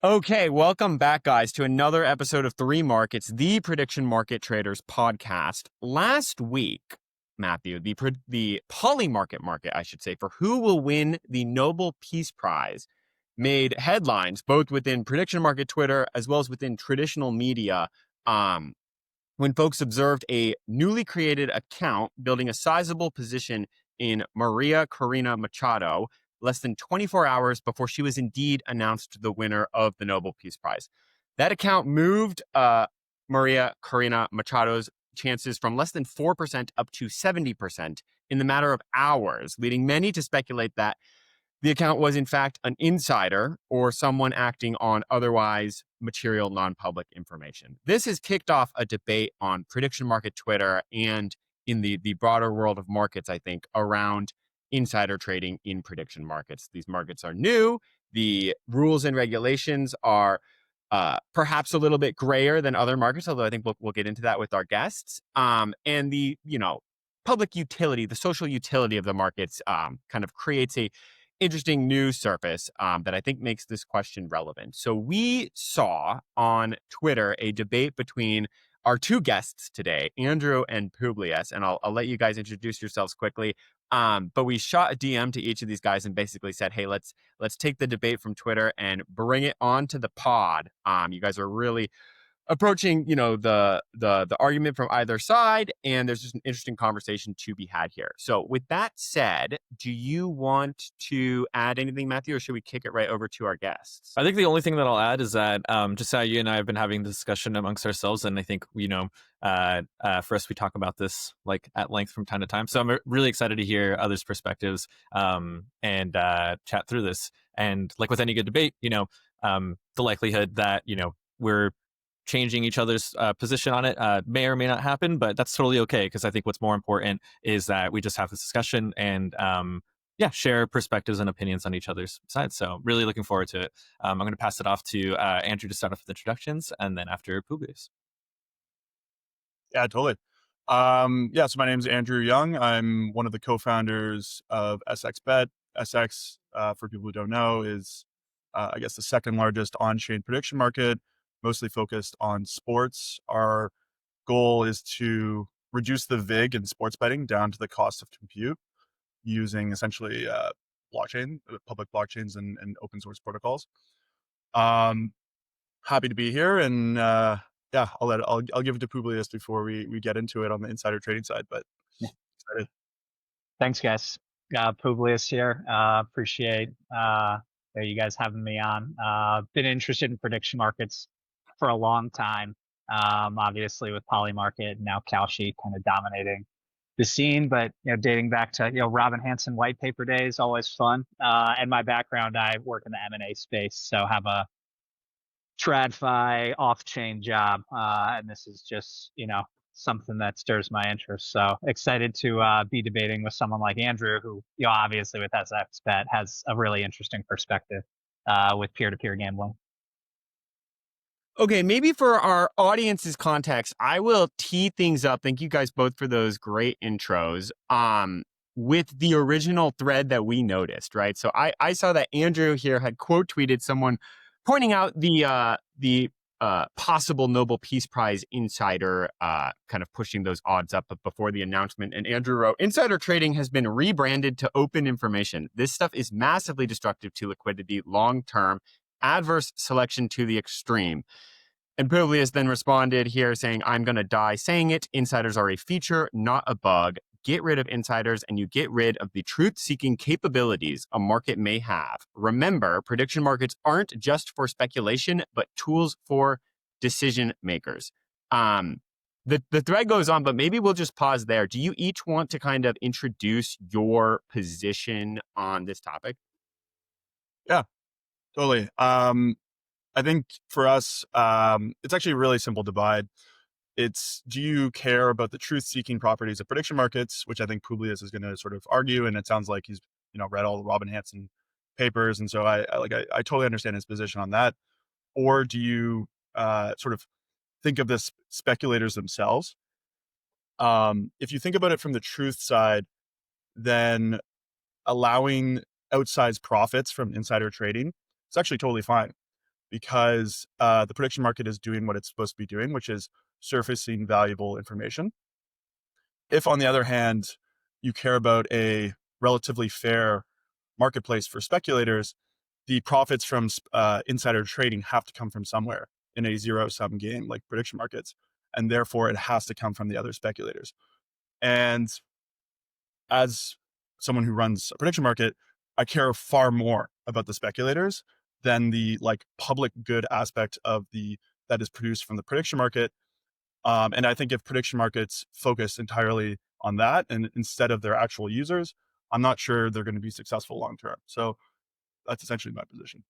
Okay, welcome back, guys, to another episode of Three Markets, the Prediction Market Traders podcast. Last week, Matthew, the poly market, I should say, for who will win the Nobel Peace Prize made headlines both within prediction market Twitter as well as within traditional media. Um, when folks observed a newly created account building a sizable position in Maria Corina Machado less than 24 hours before she was indeed announced the winner of the Nobel Peace Prize. That account moved Maria Corina Machado's chances from less than 4% up to 70% in the matter of hours, leading many to speculate that the account was, in fact, an insider or someone acting on otherwise material non-public information. This has kicked off a debate on prediction market Twitter and in the broader world of markets, I think, around insider trading in prediction markets. These markets are new. The rules and regulations are perhaps a little bit grayer than other markets, although I think we'll get into that with our guests. And the public utility, the social utility of the markets kind of creates a interesting news surface that I think makes this question relevant. So we saw on Twitter a debate between our two guests today, Andrew and Publius, and I'll let you guys introduce yourselves quickly. But we shot a DM to each of these guys and basically said, "Hey, let's take the debate from Twitter and bring it onto the pod." You guys are really approaching, the argument from either side, and there's just an interesting conversation to be had here. So with that said, do you want to add anything, Matthew, or should we kick it right over to our guests? I think the only thing that I'll add is that just how you and I have been having the discussion amongst ourselves, and I think for us we talk about this like at length from time to time. So I'm really excited to hear others' perspectives and chat through this. And like with any good debate, the likelihood that we're changing each other's position on it may or may not happen, but that's totally okay because I think what's more important is that we just have this discussion and share perspectives and opinions on each other's sides. So really looking forward to it. I'm going to pass it off to Andrew to start off with introductions, and then after Publius. Yeah, totally. So my name is Andrew Young. I'm one of the co-founders of SXBet. SX, for people who don't know, is I guess the second largest on-chain prediction market, mostly focused on sports. Our goal is to reduce the VIG in sports betting down to the cost of compute using essentially blockchain, public blockchains and open source protocols. Happy to be here, and I'll give it to Publius before we get into it on the insider trading side. But excited. Thanks, guys. Publius here. Appreciate you guys having me on. Been interested in prediction markets for a long time. Obviously with Polymarket and now Kalshi kind of dominating the scene, but dating back to Robin Hanson white paper days, always fun. And my background, I work in the M&A space, so have a TradFi off-chain job, and this is just something that stirs my interest. So excited to be debating with someone like Andrew, who obviously with SXBet has a really interesting perspective with peer-to-peer gambling. Okay, maybe for our audience's context, I will tee things up. Thank you guys both for those great intros. With the original thread that we noticed, right? So I saw that Andrew here had quote tweeted someone pointing out the possible Nobel Peace Prize insider kind of pushing those odds up before the announcement. And Andrew wrote, "Insider trading has been rebranded to open information. This stuff is massively destructive to liquidity long-term, adverse selection to the extreme." And Publius then responded here saying, "I'm going to die saying it. Insiders are a feature, not a bug. Get rid of insiders and you get rid of the truth-seeking capabilities a market may have. Remember, prediction markets aren't just for speculation, but tools for decision makers." The thread goes on, but maybe we'll just pause there. Do you each want to kind of introduce your position on this topic? Yeah, totally. I think for us, it's actually a really simple divide. It's, do you care about the truth-seeking properties of prediction markets, which I think Publius is going to sort of argue, and it sounds like he's read all the Robin Hanson papers, and so I totally understand his position on that. Or do you sort of think of the speculators themselves? If you think about it from the truth side, then allowing outsized profits from insider trading, it's actually totally fine, because the prediction market is doing what it's supposed to be doing, which is surfacing valuable information. If, on the other hand, you care about a relatively fair marketplace for speculators, the profits from insider trading have to come from somewhere in a zero-sum game like prediction markets, and therefore it has to come from the other speculators. And as someone who runs a prediction market, I care far more about the speculators than the public good aspect of that is produced from the prediction market. And I think if prediction markets focus entirely on that and instead of their actual users, I'm not sure they're going to be successful long term. So that's essentially my position.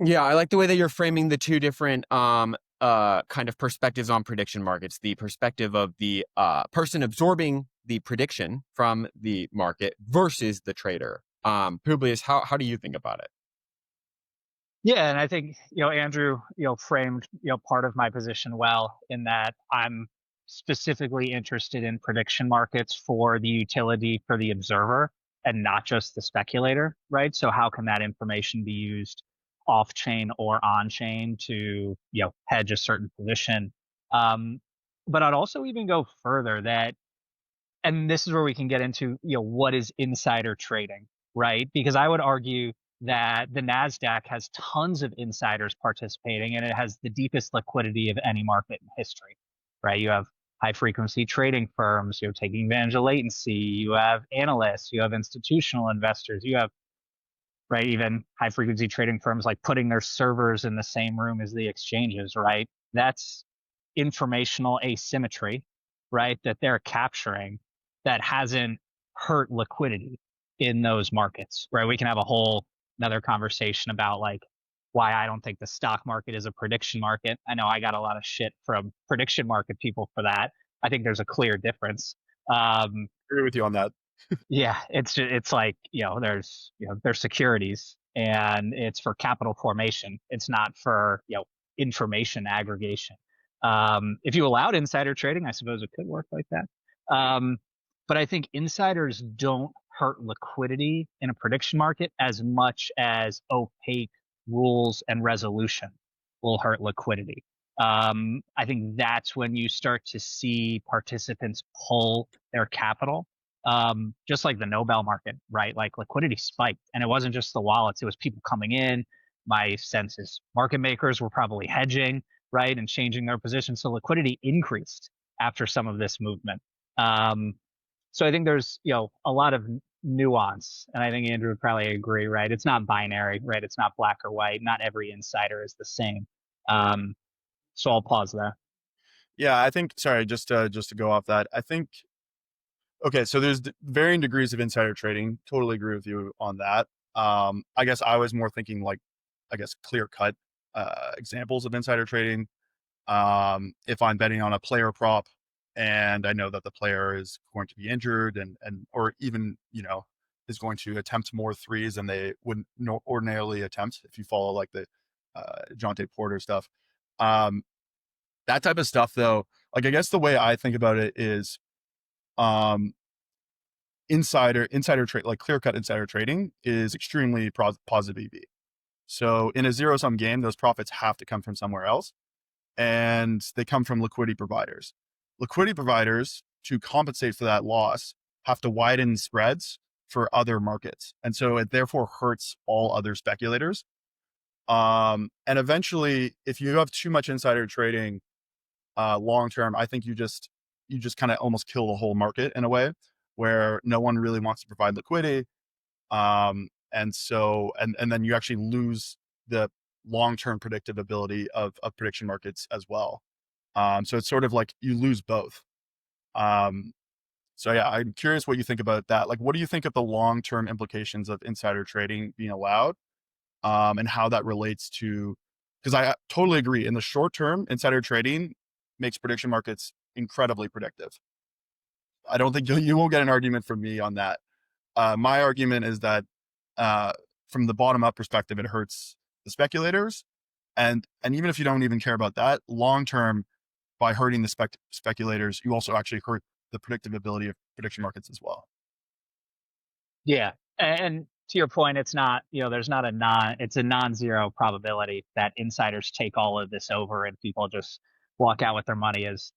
Yeah, I like the way that you're framing the two different kind of perspectives on prediction markets. The perspective of the person absorbing the prediction from the market versus the trader. Publius, how do you think about it? Yeah, and I think Andrew framed part of my position well, in that I'm specifically interested in prediction markets for the utility for the observer and not just the speculator, right? So how can that information be used off chain or on chain to hedge a certain position? But I'd also even go further, that, and this is where we can get into what is insider trading, right? Because I would argue that the Nasdaq has tons of insiders participating, and it has the deepest liquidity of any market in history, right? You have high frequency trading firms, taking advantage of latency. You have analysts, you have institutional investors, you have, right, even high frequency trading firms like putting their servers in the same room as the exchanges, right? That's informational asymmetry, right, that they're capturing, that hasn't hurt liquidity in those markets, right? We can have another conversation about why I don't think the stock market is a prediction market. I know I got a lot of shit from prediction market people for that. I think there's a clear difference. Agree with you on that. Yeah, it's like there's securities, and it's for capital formation. It's not for information aggregation. If you allowed insider trading, I suppose it could work like that. But I think insiders don't hurt liquidity in a prediction market as much as opaque rules and resolution will hurt liquidity. I think that's when you start to see participants pull their capital. Just like the Nobel market, right? Like liquidity spiked, and it wasn't just the wallets, it was people coming in. My sense is market makers were probably hedging, right, and changing their position. So liquidity increased after some of this movement. So I think there's, a lot of nuance, and I think Andrew would probably agree, right? It's not binary, right? It's not black or white. Not every insider is the same. So I'll pause there. Yeah, I think, sorry, just to go off that, I think, okay, so there's varying degrees of insider trading. Totally agree with you on that. I guess I was more thinking clear cut examples of insider trading. If I'm betting on a player prop and I know that the player is going to be injured and or even is going to attempt more threes than they would ordinarily attempt, if you follow like the Jonte Porter stuff. That type of stuff, though, I guess the way I think about it is insider trade, like clear cut insider trading, is extremely positive EV. So in a zero sum game, those profits have to come from somewhere else, and they come from liquidity providers. Liquidity providers, to compensate for that loss, have to widen spreads for other markets, and so it therefore hurts all other speculators. And eventually, if you have too much insider trading long term, I think you just kind of almost kill the whole market in a way where no one really wants to provide liquidity. And so, and then you actually lose the long-term predictive ability of prediction markets as well. So it's sort of like you lose both. So yeah, I'm curious what you think about that. Like, what do you think of the long-term implications of insider trading being allowed, and how that relates to, because I totally agree. In the short term, insider trading makes prediction markets incredibly predictive. I don't think you won't get an argument from me on that. My argument is that from the bottom up perspective, it hurts the speculators. And even if you don't even care about that, long term, by hurting the speculators, you also actually hurt the predictability of prediction markets as well. Yeah. And to your point, it's not, there's not it's a non-zero probability that insiders take all of this over and people just walk out with their money as,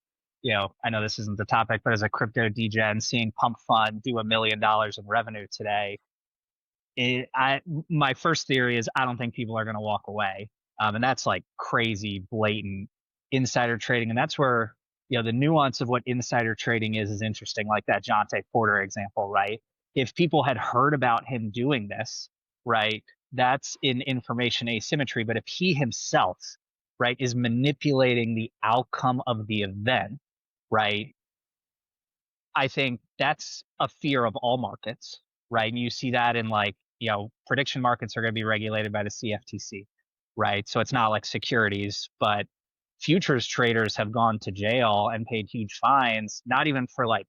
I know this isn't the topic, but as a crypto degen, seeing Pump Fund do $1 million in revenue today, my first theory is I don't think people are going to walk away. And that's like crazy, blatant insider trading. And that's where, the nuance of what insider trading is interesting, like that Jonte Porter example, right? If people had heard about him doing this, right, that's in information asymmetry. But if he himself, right, is manipulating the outcome of the event, right, I think that's a fear of all markets, right? And you see that in like, prediction markets are going to be regulated by the CFTC, right? So it's not like securities, but futures traders have gone to jail and paid huge fines, not even for like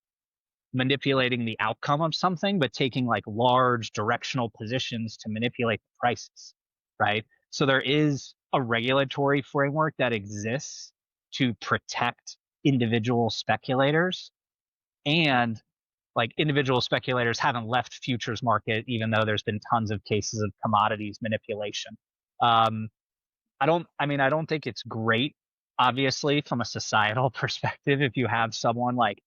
manipulating the outcome of something, but taking like large directional positions to manipulate the prices, right? So there is a regulatory framework that exists to protect individual speculators, and like individual speculators haven't left futures market, even though there's been tons of cases of commodities manipulation. I don't think it's great, obviously, from a societal perspective, if you have someone like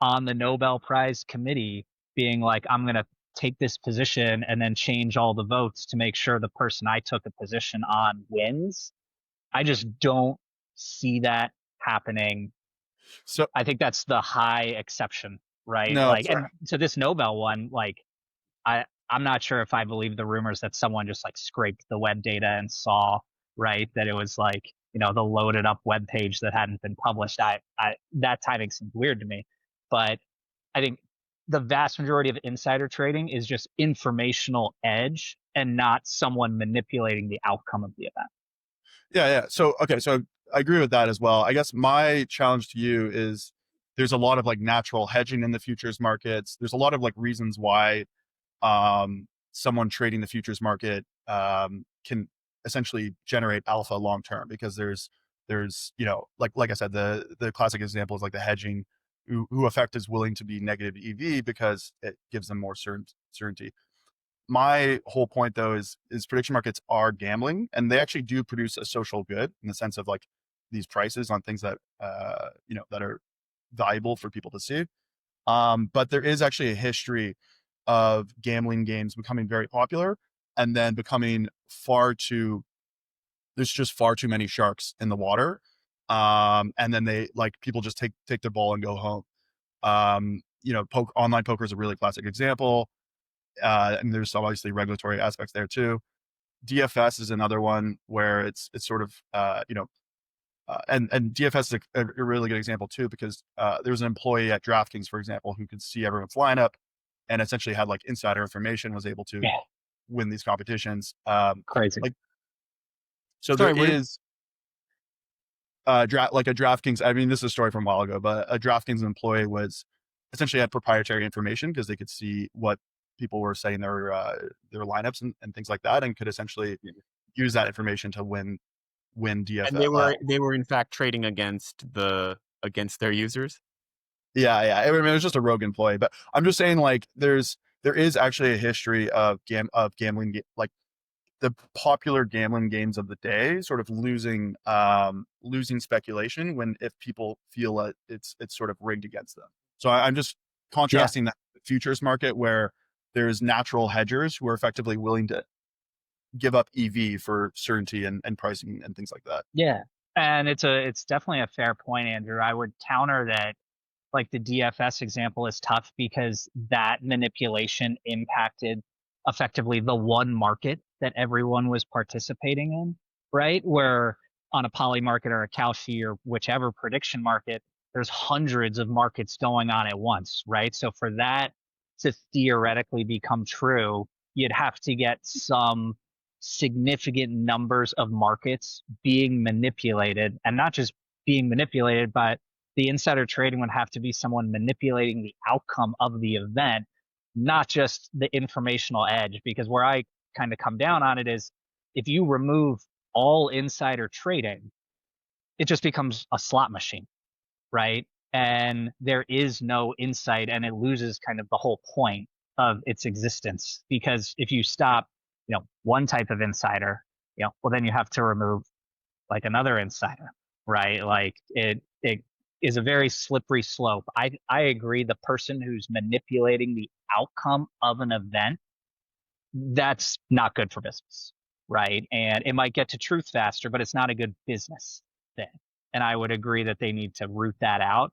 on the Nobel Prize committee being like, I'm going to take this position and then change all the votes to make sure the person I took a position on wins. I just don't see that happening. So I think that's the high exception, right? no, Like, sorry. and so this Nobel one, like, I'm not sure if I believe the rumors that someone just like scraped the web data and saw, right, that it was like, the loaded up web page that hadn't been published. That timing seems weird to me, but I think the vast majority of insider trading is just informational edge and not someone manipulating the outcome of the event. Yeah. So I agree with that as well. I guess my challenge to you is there's a lot of like natural hedging in the futures markets. There's a lot of like reasons why someone trading the futures market can essentially generate alpha long term, because there's like I said, the classic example is like the hedging, who effect is willing to be negative EV because it gives them more certainty. My whole point though is prediction markets are gambling, and they actually do produce a social good in the sense of like these prices on things that that are valuable for people to see. But there is actually a history of gambling games becoming very popular and then becoming there's just far too many sharks in the water. And then they like people just take their ball and go home. Online poker is a really classic example. And there's obviously regulatory aspects there too. DFS is another one where it's sort of, and DFS is a really good example too, because there was an employee at DraftKings, for example, who could see everyone's lineup and essentially had like insider information, was able to win these competitions. Crazy. So Sorry, there is like a DraftKings. I mean, this is a story from a while ago, but a DraftKings employee was essentially had proprietary information because they could see what people were setting their lineups and things like that, and could essentially use that information to win DFS. And they were in fact trading against their users. Yeah. I mean, it was just a rogue employee, but I'm just saying, like, there is actually a history of gambling, like the popular gambling games of the day, sort of losing speculation if people feel that it's sort of rigged against them. So I'm just contrasting that futures market where there's natural hedgers who are effectively willing to give up EV for certainty and pricing and things like that. Yeah. And it's definitely a fair point, Andrew. I would counter that, like the DFS example is tough because that manipulation impacted effectively the one market that everyone was participating in, right? Where on a poly market or a Kalshi or whichever prediction market, there's hundreds of markets going on at once, right? So for that to theoretically become true, you'd have to get some significant numbers of markets being manipulated, and not just being manipulated, but the insider trading would have to be someone manipulating the outcome of the event, not just the informational edge. Because where I kind of come down on it is, if you remove all insider trading, it just becomes a slot machine, right? And there is no insight, and it loses kind of the whole point of its existence, because if you stop, one type of insider, well, then you have to remove like another insider, right? Like it is a very slippery slope. I agree. The person who's manipulating the outcome of an event, that's not good for business, right? And it might get to truth faster, but it's not a good business thing. And I would agree that they need to root that out.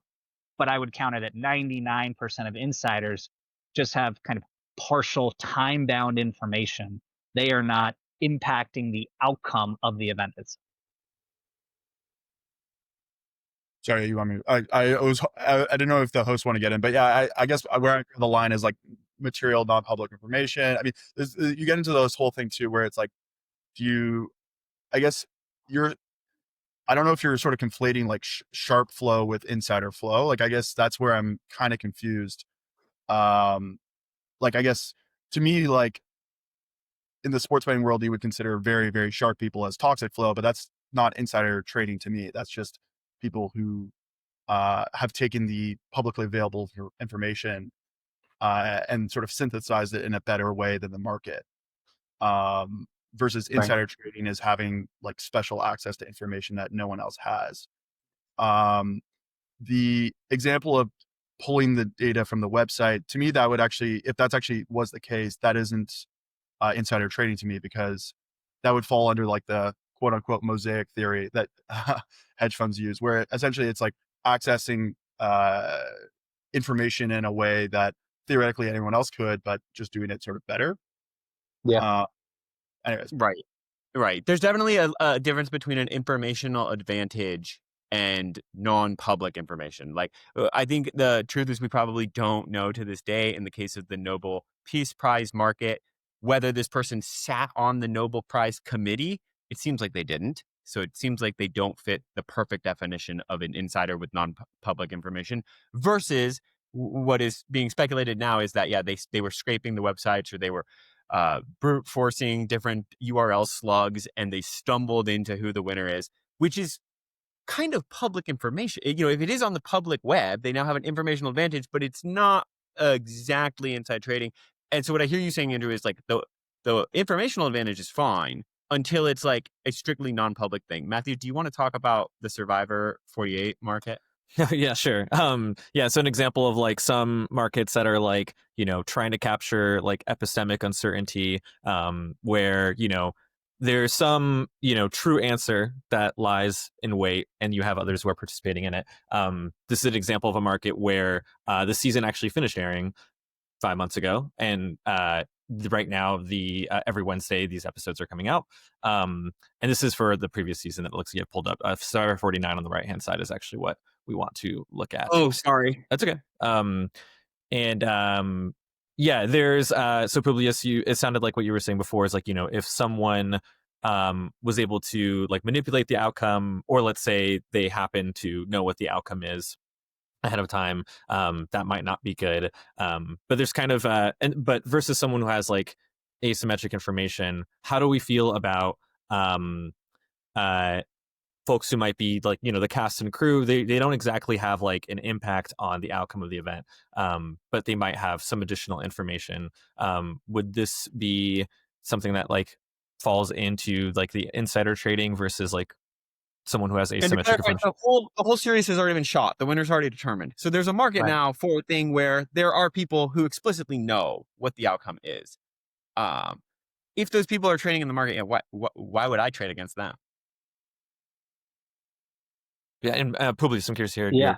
But I would count it at 99% of insiders just have kind of partial time bound information. They are not impacting the outcome of the event itself. Sorry, you want me? I didn't know if the host want to get in, but yeah, I guess where the line is like material, non-public information. I mean, you get into those whole thing too, where it's like, I guess I don't know if you're sort of conflating like sharp flow with insider flow. Like, I guess that's where I'm kind of confused. Like, I guess to me, like in the sports betting world, you would consider very, very sharp people as toxic flow, but that's not insider trading to me. That's just people who have taken the publicly available information and sort of synthesized it in a better way than the market. Versus insider trading is having like special access to information that no one else has. The example of pulling the data from the website, to me, that would actually, if that's actually was the case, that isn't insider trading to me, because that would fall under like the quote unquote mosaic theory that hedge funds use, where essentially it's like accessing information in a way that theoretically anyone else could, but just doing it sort of better. Yeah. Anyways. Right. There's definitely a difference between an informational advantage and non-public information. Like, I think the truth is we probably don't know to this day, in the case of the Nobel Peace Prize market, whether this person sat on the Nobel Prize committee. It seems like they didn't. So it seems like they don't fit the perfect definition of an insider with non-public information, versus what is being speculated now is that, yeah, they were scraping the websites, or they were brute forcing different URL slugs, and they stumbled into who the winner is, which is kind of public information. If it is on the public web, they now have an informational advantage, but it's not exactly inside trading. And so what I hear you saying, Andrew, is like the informational advantage is fine until it's like a strictly non-public thing. Matthew, do you want to talk about the Survivor 48 market? Yeah, sure. So an example of like some markets that are like, trying to capture like epistemic uncertainty, where, there's some, true answer that lies in wait, and you have others who are participating in it. This is an example of a market where the season actually finished airing 5 months ago, and right now every Wednesday these episodes are coming out, and this is for the previous season. That looks like you pulled up. Survivor 49 on the right hand side is actually what we want to look at. Oh, sorry. That's okay. Yeah, there's so Publius, it sounded like what you were saying before is like, if someone was able to like manipulate the outcome, or let's say they happen to know what the outcome is ahead of time, that might not be good. But there's kind of but versus someone who has like asymmetric information, how do we feel about folks who might be like, the cast and crew? They don't exactly have like an impact on the outcome of the event, but they might have some additional information. Would this be something that like falls into like the insider trading versus like someone who has asymmetric information? The whole series has already been shot. The winner's already determined. So there's a market now for a thing where there are people who explicitly know what the outcome is. If those people are trading in the market, why would I trade against them? Yeah, and Publius, I'm curious here. Yeah.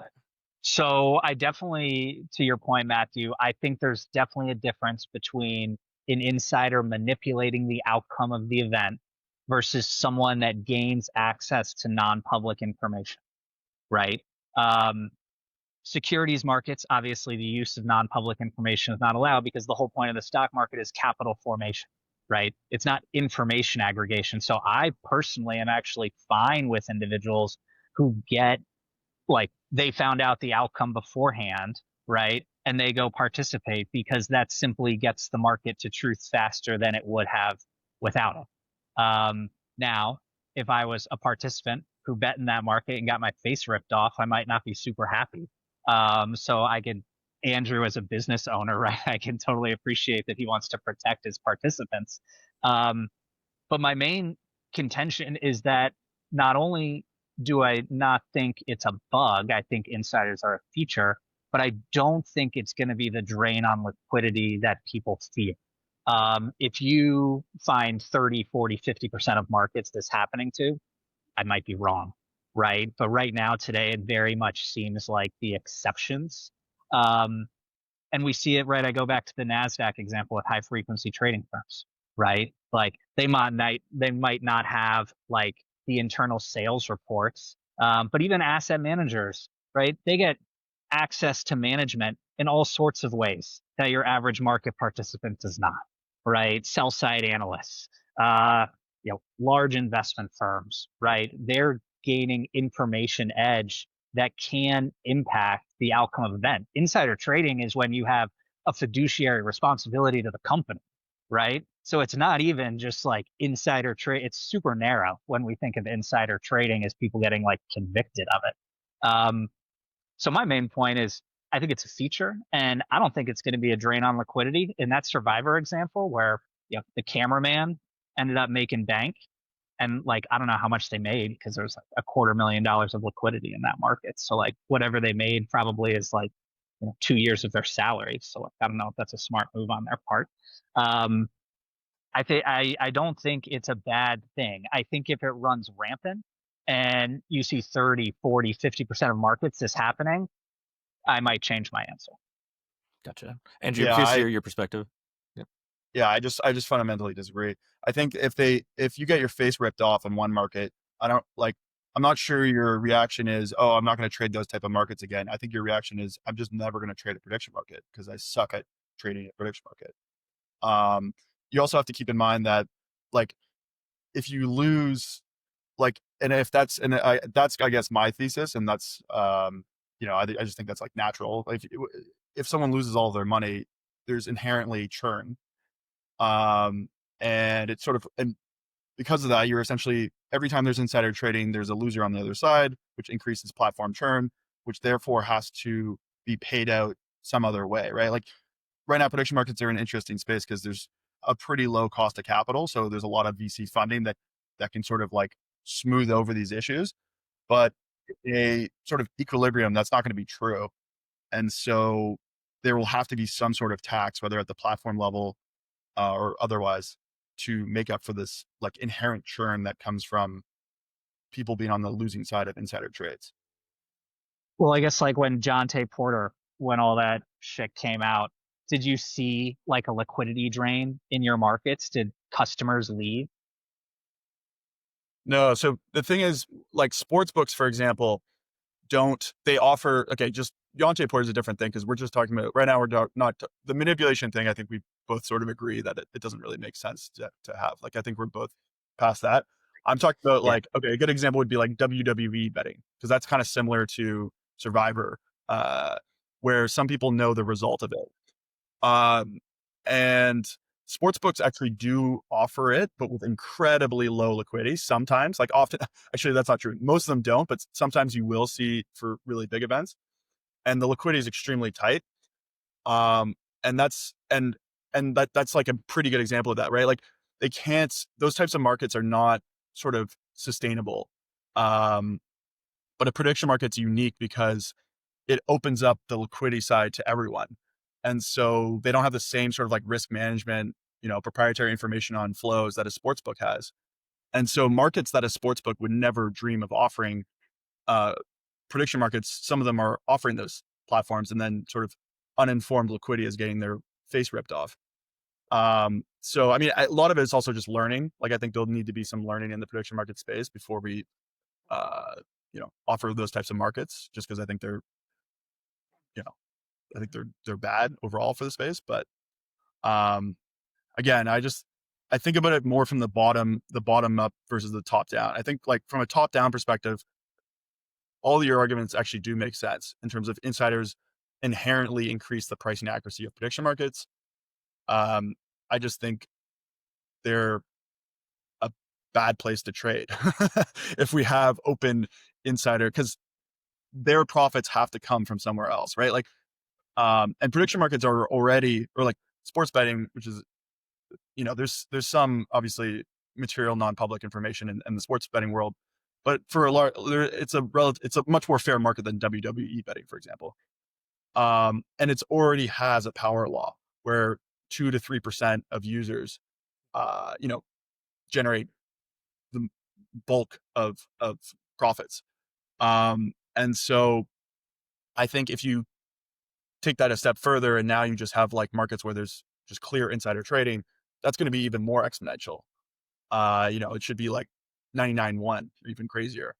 So I definitely, to your point, Matthew, I think there's definitely a difference between an insider manipulating the outcome of the event versus someone that gains access to non-public information, right? Securities markets, obviously the use of non-public information is not allowed, because the whole point of the stock market is capital formation, right? It's not information aggregation. So I personally am actually fine with individuals who get, like, they found out the outcome beforehand, right? And they go participate, because that simply gets the market to truth faster than it would have without it. Now, if I was a participant who bet in that market and got my face ripped off, I might not be super happy. So I could Andrew as a business owner, right? I can totally appreciate that he wants to protect his participants. But my main contention is that not only do I not think it's a bug, I think insiders are a feature, but I don't think it's going to be the drain on liquidity that people fear. If you find 30, 40, 50% of markets this happening to, I might be wrong, right? But right now, today, it very much seems like the exceptions. Um, and we see it, right? I go back to the NASDAQ example with high frequency trading firms, right? Like they might not have like the internal sales reports, but even asset managers, right? They get access to management in all sorts of ways that your average market participant does not, right? Sell side analysts, uh, large investment firms, right? They're gaining information edge that can impact the outcome of event. Insider trading is when you have a fiduciary responsibility to the company, right? So it's not even just like insider trade. It's super narrow when we think of insider trading as people getting like convicted of it. So my main point is I think it's a feature, and I don't think it's going to be a drain on liquidity. In that Survivor example, where the cameraman ended up making bank, and like I don't know how much they made because there's like $250,000 of liquidity in that market. So like whatever they made probably is like 2 years of their salary. So like, I don't know if that's a smart move on their part. Um, I don't think it's a bad thing. I think if it runs rampant and you see 30, 40, 50% of markets this happening, I might change my answer. Gotcha. Andrew, Yeah, curious to hear your perspective. Yeah, I just fundamentally disagree. I think if you get your face ripped off in one market, I'm not sure your reaction is, oh, I'm not going to trade those type of markets again. I think your reaction is, I'm just never going to trade a prediction market because I suck at trading a prediction market. You also have to keep in mind that like if you lose, like, and if that's that's I guess my thesis, and that's I just think that's like natural. Like if someone loses all of their money, there's inherently churn. And it's sort of, and because of that, you're essentially, every time there's insider trading, there's a loser on the other side, which increases platform churn, which therefore has to be paid out some other way, right? Like right now, prediction markets are an interesting space because there's a pretty low cost of capital. So there's a lot of VC funding that can sort of like smooth over these issues, but a sort of equilibrium, that's not going to be true. And so there will have to be some sort of tax, whether at the platform level or otherwise, to make up for this like inherent churn that comes from people being on the losing side of insider trades. Well, I guess like when Porter, when all that shit came out, did you see like a liquidity drain in your markets? Did customers leave? No, so the thing is, like sports books, for example, they offer, okay, just Deontay Porter is a different thing because we're just talking about, right now we're not, the manipulation thing, I think we both sort of agree that it doesn't really make sense to have. Like, I think we're both past that. I'm talking about like, okay, a good example would be like WWE betting, because that's kind of similar to Survivor, where some people know the result of it. And sports books actually do offer it, but with incredibly low liquidity. Sometimes, like often, actually, that's not true. Most of them don't, but sometimes you will see for really big events, and the liquidity is extremely tight. And that's like a pretty good example of that, right? Like those types of markets are not sort of sustainable. But a prediction market's unique because it opens up the liquidity side to everyone. And so they don't have the same sort of like risk management, proprietary information on flows that a sports book has. And so markets that a sports book would never dream of offering, prediction markets, some of them are offering those platforms, and then sort of uninformed liquidity is getting their face ripped off. So, I mean, a lot of it is also just learning. Like, I think there'll need to be some learning in the prediction market space before we, offer those types of markets, just because I think they're bad overall for the space. But again, I think about it more from the bottom up versus the top down. I think like from a top down perspective, all your arguments actually do make sense in terms of insiders inherently increase the pricing accuracy of prediction markets. I just think they're a bad place to trade if we have open insider, because their profits have to come from somewhere else, right? Like And prediction markets are already, or like sports betting, which is, there's some obviously material non-public information in the sports betting world, but for a large, it's a much more fair market than WWE betting, for example. And it's already has a power law where 2 to 3% of users, generate the bulk of profits. And so I think if you take that a step further and now you just have like markets where there's just clear insider trading, that's going to be even more exponential. It should be like 99-1 or even crazier.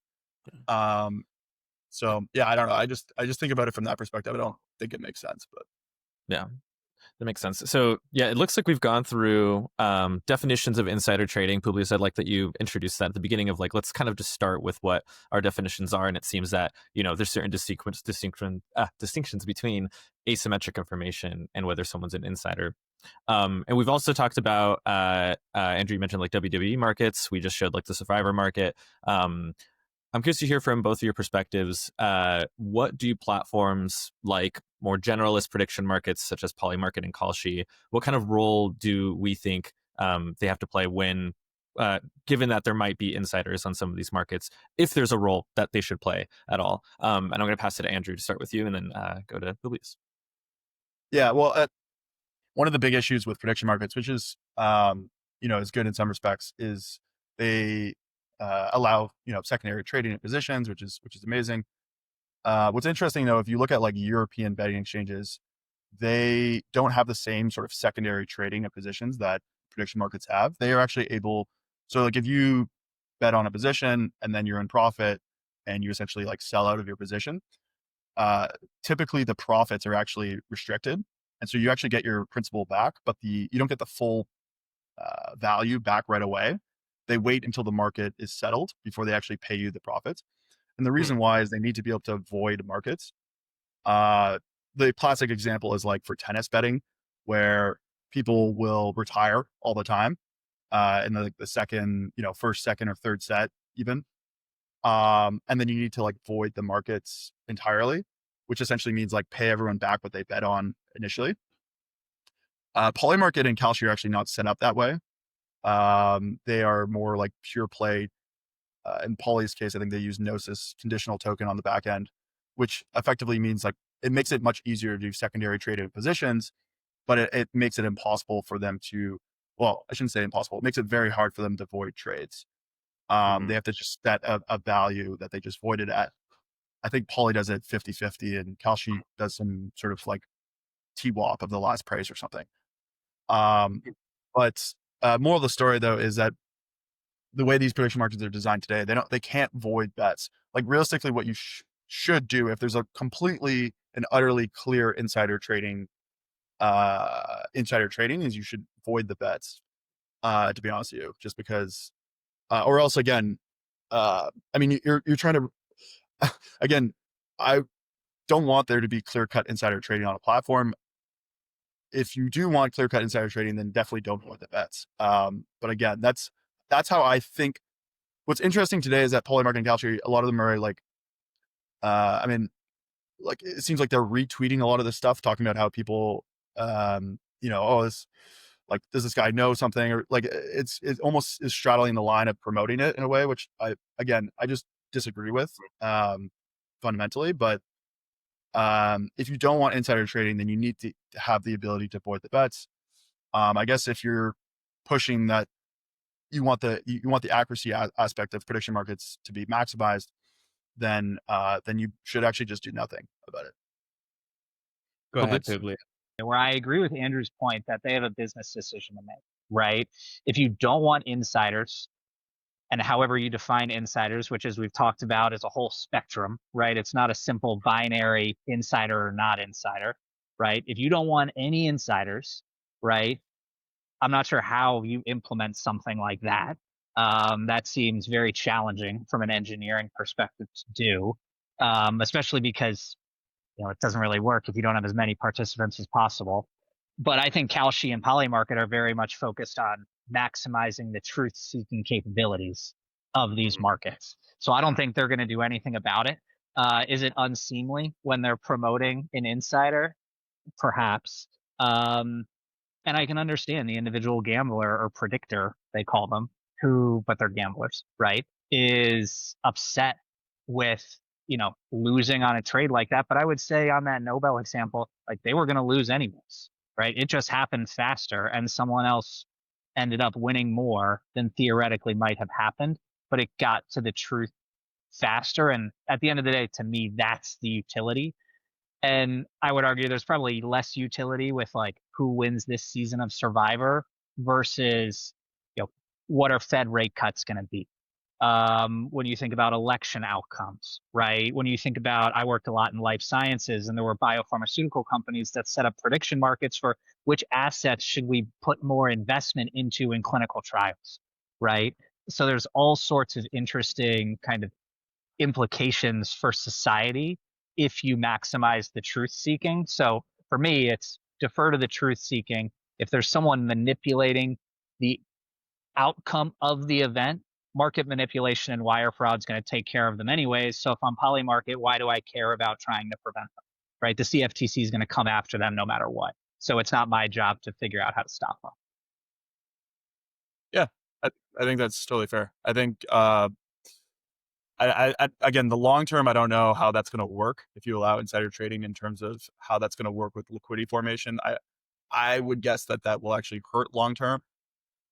So yeah, I don't know. I just think about it from that perspective. I don't think it makes sense, but Yeah. That makes sense. So yeah, it looks like we've gone through definitions of insider trading. Publius, I'd like that you introduced that at the beginning of like, let's kind of just start with what our definitions are. And it seems that, there's certain distinctions between asymmetric information and whether someone's an insider. And we've also talked about, Andrew, you mentioned like WWE markets. We just showed like the Survivor market. I'm curious to hear from both of your perspectives. What do platforms like more generalist prediction markets such as Polymarket and Kalshi, what kind of role do we think they have to play when, given that there might be insiders on some of these markets, if there's a role that they should play at all? And I'm going to pass it to Andrew to start with you and then go to Publius. yeah, well, one of the big issues with prediction markets, which is, is good in some respects, is they allow, secondary trading in positions, which is amazing. What's interesting though, if you look at like European betting exchanges, they don't have the same sort of secondary trading of positions that prediction markets have. They are actually able, so like if you bet on a position and then you're in profit and you essentially like sell out of your position, typically the profits are actually restricted. And so you actually get your principal back, but you don't get the full value back right away. They wait until the market is settled before they actually pay you the profits. And the reason why is they need to be able to avoid markets. The classic example is like for tennis betting, where people will retire all the time in the second, first, second, or third set even. And then you need to like void the markets entirely, which essentially means like pay everyone back what they bet on initially. Polymarket and Kalshi are actually not set up that way. They are more like pure play. In Poly's case, I think they use Gnosis conditional token on the back end, which effectively means like it makes it much easier to do secondary traded positions, but it makes it impossible for them to, well, I shouldn't say impossible. It makes it very hard for them to void trades. They have to just set a value that they just voided at. I think Poly does it 50-50 and Kalshi does some sort of like TWAP of the last price or something. But moral of the story though is that the way these prediction markets are designed today, they can't void bets. Like realistically, what you should do if there's a completely and utterly clear insider trading is you should void the bets. To be honest with you, just because, or else again, I mean, you're trying to, again, I don't want there to be clear cut insider trading on a platform. If you do want clear cut insider trading, then definitely don't void the bets. But again, that's how I think. What's interesting today is that Polymarket and Kalshi, a lot of them are like, I mean, like it seems like they're retweeting a lot of this stuff, talking about how people, oh, does this guy know something, or like it almost is straddling the line of promoting it in a way, which I just disagree with fundamentally. But if you don't want insider trading, then you need to have the ability to void the bets. I guess if you're pushing that you want the accuracy aspect of prediction markets to be maximized, then you should actually just do nothing about it. Go ahead, Publius. Where I agree with Andrew's point that they have a business decision to make, right? If you don't want insiders, and however you define insiders, which as we've talked about is a whole spectrum, right? It's not a simple binary insider or not insider, right? If you don't want any insiders, right? I'm not sure how you implement something like that. That seems very challenging from an engineering perspective to do, especially because it doesn't really work if you don't have as many participants as possible. But I think Kalshi and Polymarket are very much focused on maximizing the truth-seeking capabilities of these markets. So I don't think they're going to do anything about it. Is it unseemly when they're promoting an insider? perhaps. And I can understand the individual gambler or predictor, they call them, but they're gamblers, right? Is upset with, losing on a trade like that. But I would say on that Nobel example, like they were going to lose anyways, right? It just happened faster and someone else ended up winning more than theoretically might have happened, but it got to the truth faster. And at the end of the day, to me, that's the utility. And I would argue there's probably less utility with like who wins this season of Survivor versus, what are Fed rate cuts going to be? When you think about election outcomes, right? When you think about, I worked a lot in life sciences and there were biopharmaceutical companies that set up prediction markets for which assets should we put more investment into in clinical trials, right? So there's all sorts of interesting kind of implications for society if you maximize the truth seeking. So for me, it's defer to the truth seeking. If there's someone manipulating the outcome of the event, market manipulation and wire fraud is going to take care of them anyways. So if I'm Polymarket, why do I care about trying to prevent them? Right? The CFTC is going to come after them no matter what. So it's not my job to figure out how to stop them. Yeah, I think that's totally fair. I think again, the long term, I don't know how that's going to work if you allow insider trading in terms of how that's going to work with liquidity formation. I would guess that will actually hurt long term.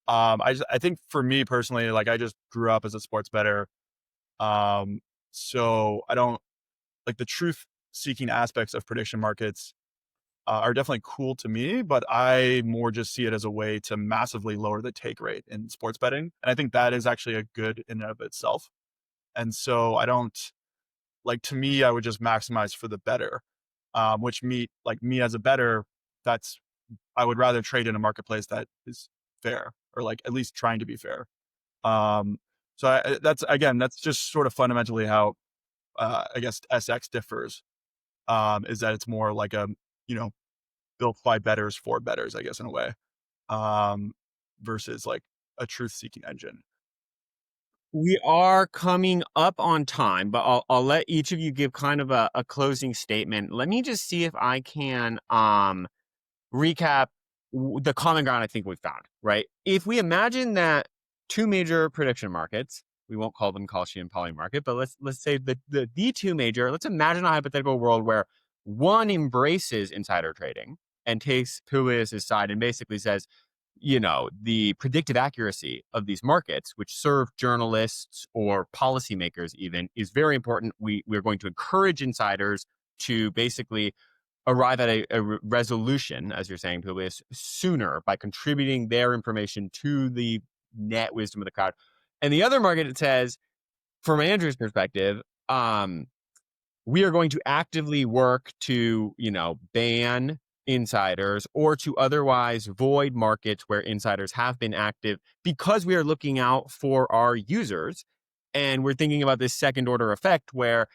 I think for me personally, like I just grew up as a sports bettor, so I don't like the truth seeking aspects of prediction markets are definitely cool to me, but I more just see it as a way to massively lower the take rate in sports betting, and I think that is actually a good in and of itself. And so I don't like, to me, I would just maximize for the better, which me as a bettor, I would rather trade in a marketplace that is fair or like at least trying to be fair. So that's just sort of fundamentally how I guess SX differs, is that it's more like a, built by bettors for bettors, I guess, in a way, versus like a truth seeking engine. We are coming up on time, but I'll let each of you give kind of a closing statement. Let me just see if I can recap the common ground I think we found, right? If we imagine that two major prediction markets, we won't call them Kalshi and Poly market, but let's say the two major, let's imagine a hypothetical world where one embraces insider trading and takes Publius's side and basically says, the predictive accuracy of these markets, which serve journalists or policymakers even, is very important. We're going to encourage insiders to basically arrive at a resolution, as you're saying, Publius, sooner by contributing their information to the net wisdom of the crowd. And the other market, it says, from Andrew's perspective, we are going to actively work to, ban insiders or to otherwise void markets where insiders have been active because we are looking out for our users. And we're thinking about this second order effect where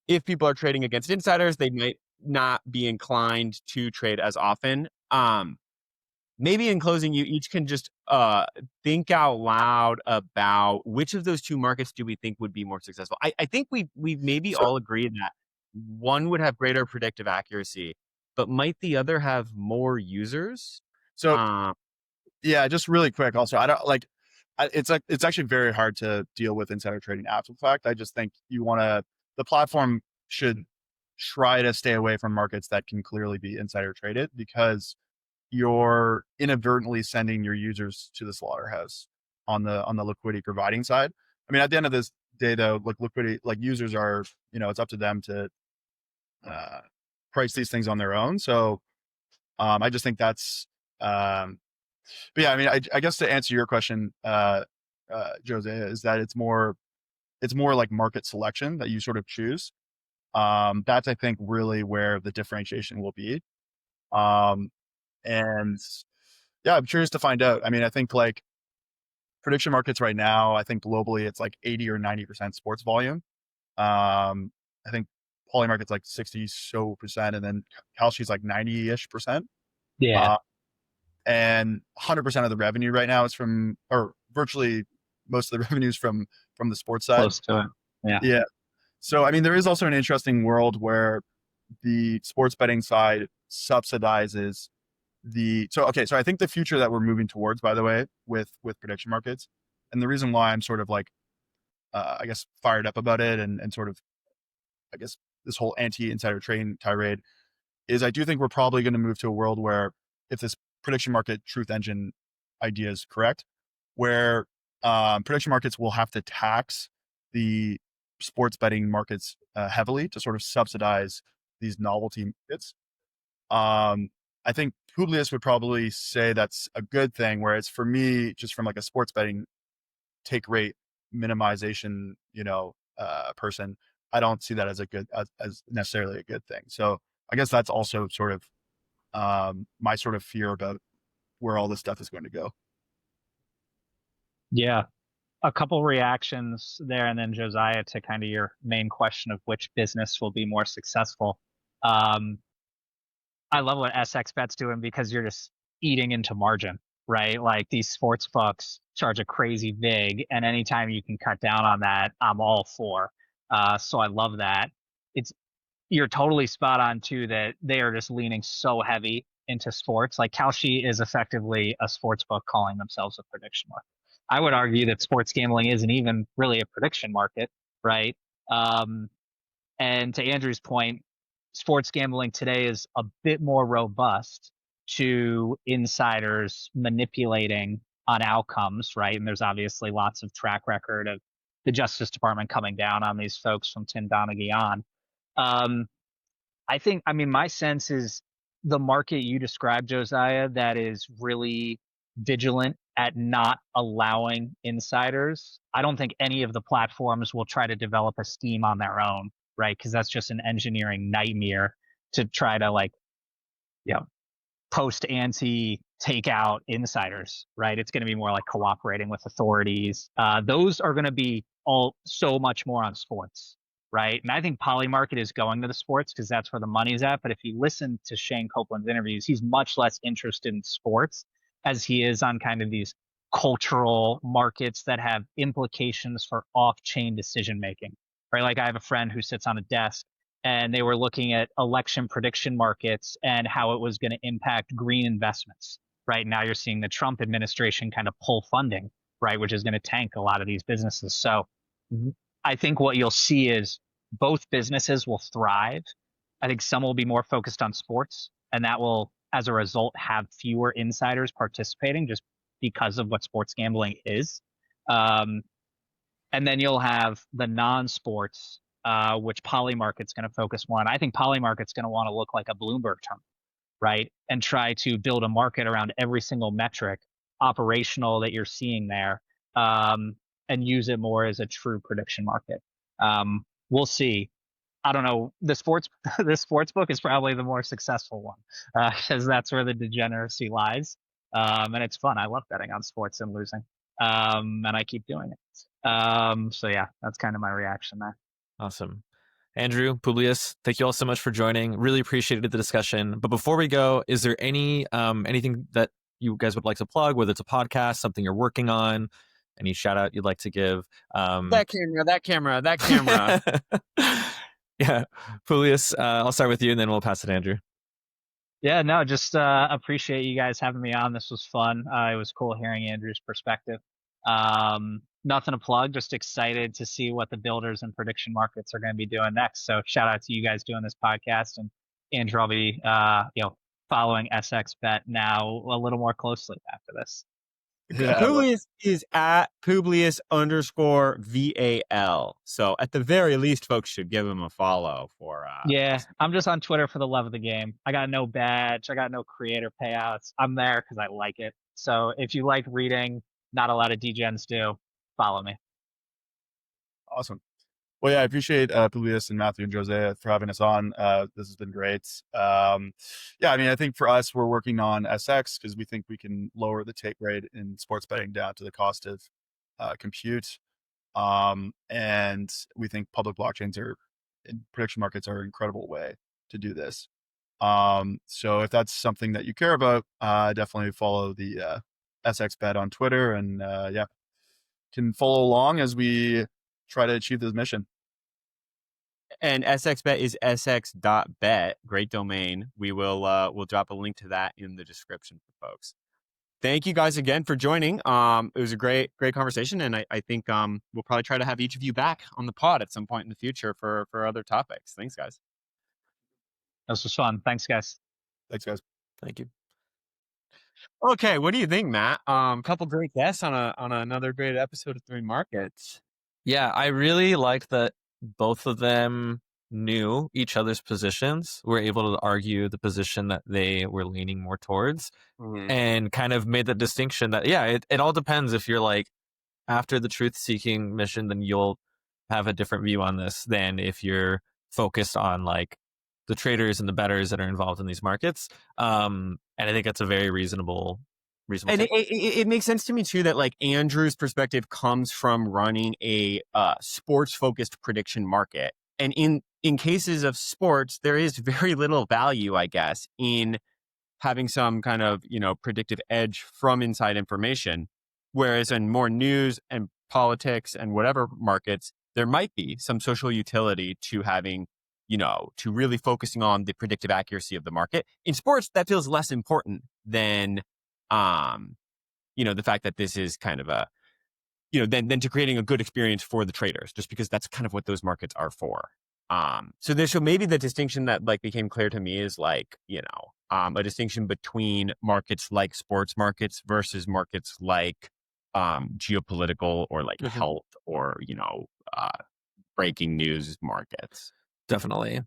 if people are trading against insiders, they might not be inclined to trade as often. Maybe in closing, you each can just think out loud about which of those two markets do we think would be more successful. I think we've maybe all agreed that one would have greater predictive accuracy, but might the other have more users? So yeah, just really quick. Also, I don't like. It's actually very hard to deal with insider trading after the fact. I just think the platform should try to stay away from markets that can clearly be insider traded, because you're inadvertently sending your users to the slaughterhouse on the liquidity providing side. I mean, at the end of this day, though, like liquidity, like users are, it's up to them to price these things on their own. So I just think that's, but yeah, I mean, I guess to answer your question, Jose, is that it's more like market selection that you sort of choose. That's, I think, really where the differentiation will be. And yeah, I'm curious to find out. I mean, I think like prediction markets right now, I think globally it's like 80 or 90% sports volume. I think Poly market's like 60% and then Kalshi's like 90-ish%. Yeah. And 100% of the revenue right now is from, or virtually most of the revenues from the sports side. Close to it. Yeah. Yeah. So, I mean, there is also an interesting world where the sports betting side subsidizes so I think the future that we're moving towards, by the way, with prediction markets, and the reason why I'm sort of like I guess fired up about it, and sort of I guess this whole anti-insider trading tirade, is I do think we're probably going to move to a world where, if this prediction market truth engine idea is correct, where prediction markets will have to tax the sports betting markets heavily to sort of subsidize these novelty markets. I think Publius would probably say that's a good thing, whereas for me, just from like a sports betting take rate minimization, person, I don't see that as as necessarily a good thing. So I guess that's also sort of my sort of fear about where all this stuff is going to go. Yeah. A couple reactions there, and then Josiah, to kind of your main question of which business will be more successful. I love what SXBet's doing because you're just eating into margin, right? Like, these sports books charge a crazy vig, and anytime you can cut down on that, I'm all for. So I love that. You're totally spot on too, that they are just leaning so heavy into sports. Like, Kalshi is effectively a sports book calling themselves a prediction market. I would argue that sports gambling isn't even really a prediction market, right? Um, and to Andrew's point, sports gambling today is a bit more robust to insiders manipulating on outcomes, right? And there's obviously lots of track record of the Justice Department coming down on these folks from Tim Donaghy on. Um, I mean, my sense is the market you described, Josiah, that is really vigilant at not allowing insiders. I don't think any of the platforms will try to develop a scheme on their own, right? Because that's just an engineering nightmare to try to, like, you know, post ante take out insiders, right? It's going to be more like cooperating with authorities. Those are going to be all so much more on sports, right? And I think Polymarket is going to the sports because that's where the money's at. But if you listen to Shane Copeland's interviews, he's much less interested in sports as he is on kind of these cultural markets that have implications for off-chain decision making, right? Like, I have a friend who sits on a desk, and they were looking at election prediction markets and how it was going to impact green investments. Right now, you're seeing the Trump administration kind of pull funding, right, which is going to tank a lot of these businesses. So I think what you'll see is both businesses will thrive. I think some will be more focused on sports, and that will, as a result, have fewer insiders participating just because of what sports gambling is. Um, and then you'll have the non-sports, which Polymarket's going to focus more on. I think Polymarket's going to want to look like a Bloomberg term, right? And try to build a market around every single metric operational that you're seeing there, and use it more as a true prediction market. We'll see. I don't know. The sports book is probably the more successful one, because that's where the degeneracy lies. And it's fun. I love betting on sports and losing. And I keep doing it. So yeah, that's kind of my reaction there. Awesome. Andrew, Publius, thank you all so much for joining. Really appreciated the discussion. But before we go, is there anything that you guys would like to plug, whether it's a podcast, something you're working on, any shout out you'd like to give? That camera. Yeah. Publius, I'll start with you and then we'll pass it to Andrew. Yeah, no, just appreciate you guys having me on. This was fun. It was cool hearing Andrew's perspective. Nothing to plug, just excited to see what the builders and prediction markets are going to be doing next. So shout out to you guys doing this podcast, and Andrew, I'll be following SXBet now a little more closely after this. Yeah, Publius is at Publius_VAL. So at the very least, folks should give him a follow for. Yeah, I'm just on Twitter for the love of the game. I got no badge. I got no creator payouts. I'm there because I like it. So if you like reading, not a lot of degens do, follow me. awesome. Well, yeah, I appreciate Publius and Matthew and Jose for having us on. This has been great. Yeah, I mean, I think for us, we're working on SX because we think we can lower the take rate in sports betting down to the cost of compute. And we think public blockchains in prediction markets are an incredible way to do this. So if that's something that you care about, definitely follow the SXBet on Twitter, and yeah, can follow along as we try to achieve this mission. And SXBet is sx.bet. Great domain. We'll drop a link to that in the description for folks. Thank you guys again for joining. It was a great conversation, and I think we'll probably try to have each of you back on the pod at some point in the future for other topics. Thanks, guys. This was fun. Thanks, guys. Thanks, guys. Thank you. Okay, what do you think, Matt? Couple great guests on another great episode of Three Markets. Yeah, I really liked that both of them knew each other's positions, were able to argue the position that they were leaning more towards, and kind of made the distinction that, yeah, it all depends. If you're like after the truth-seeking mission, then you'll have a different view on this than if you're focused on like the traders and the bettors that are involved in these markets. And I think that's a very reasonable And take. it makes sense to me too that like Andrew's perspective comes from running a sports focused prediction market, and in cases of sports there is very little value, I guess, in having some kind of predictive edge from inside information, whereas in more news and politics and whatever markets there might be some social utility to having to really focusing on the predictive accuracy of the market. In sports that feels less important than the fact that this is kind of a, than to creating a good experience for the traders, just because that's kind of what those markets are for. So maybe the distinction that like became clear to me is like, a distinction between markets like sports markets versus markets like geopolitical or like health or, breaking news markets. Definitely.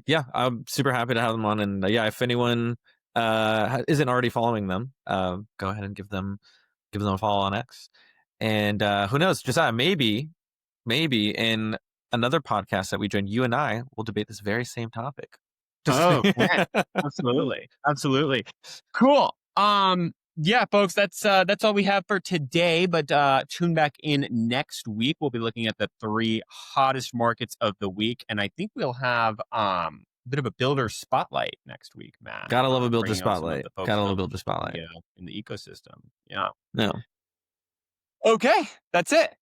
Yeah, I'm super happy to have them on. And yeah, if anyone isn't already following them, go ahead and give them a follow on X. And who knows, Josiah, maybe in another podcast that we join, you and I will debate this very same topic. Absolutely. Cool. Yeah, folks, that's all we have for today. But tune back in next week. We'll be looking at the 3 hottest markets of the week, and I think we'll have a bit of a builder spotlight next week, Matt. Gotta love a builder bringing on some of spotlight. the folks Gotta love a builder spotlight. in the ecosystem. Yeah. No. Okay, that's it.